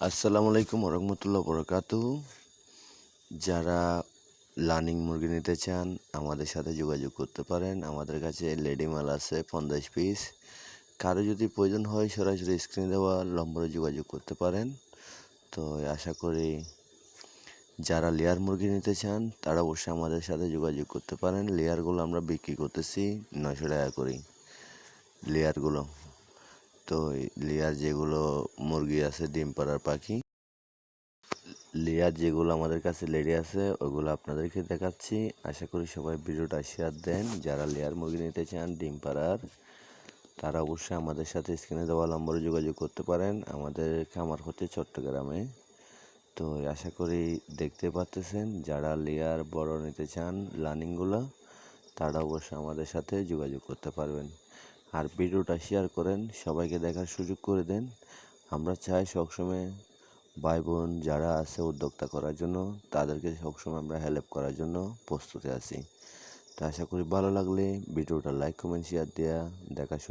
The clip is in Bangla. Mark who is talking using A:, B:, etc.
A: আসসালামু আলাইকুম ওরহমতুল্লাহ বরকাতুহু। যারা লার্নিং মুরগি নিতে চান আমাদের সাথে যোগাযোগ করতে পারেন। আমাদের কাছে লেডি মাল আছে 50 পিস। কারো যদি প্রয়োজন হয় সরাসরি স্ক্রিনে দেওয়া নম্বরে যোগাযোগ করতে পারেন। তো আশা করি যারা লেয়ার মুরগি নিতে চান তারা অবশ্যই আমাদের সাথে যোগাযোগ করতে পারেন। লেয়ারগুলো আমরা বিক্রি করতেছি 900 টাকা করে লেয়ারগুলো। তো লেয়ার যেগুলো মুরগি আছে ডিম পাড়ার পাখি, লেয়ার যেগুলো আমাদের কাছে লেডি আছে ওগুলো আপনাদেরকে দেখাচ্ছি। আশা করি সবাই ভিডিওটা শেয়ার দেন। যারা লেয়ার মুরগি নিতে চান ডিম পাড়ার তারা অবশ্যই আমাদের সাথে স্ক্রিনে দেওয়া নম্বরে যোগাযোগ করতে পারেন। আমাদের খামার হচ্ছে চট্টগ্রামে। তো আশা করি দেখতে পাচ্তেছেন যারা লেয়ার বড় নিতে চান লার্নিংগুলো তারা অবশ্যই আমাদের সাথে যোগাযোগ করতে পারবেন। আর ভিডিওটা শেয়ার করেন, সবাইকে দেখার সুযোগ করে দেন। আমরা চাই সবসময় ভাই বোন যারা আছে উদ্যোক্তা করার জন্য তাদেরকে সবসময় আমরা হেল্প করার জন্য প্রস্তুতি আছি। তো আশা করি ভালো লাগলে ভিডিওটা লাইক কমেন্ট শেয়ার দেওয়া দেখা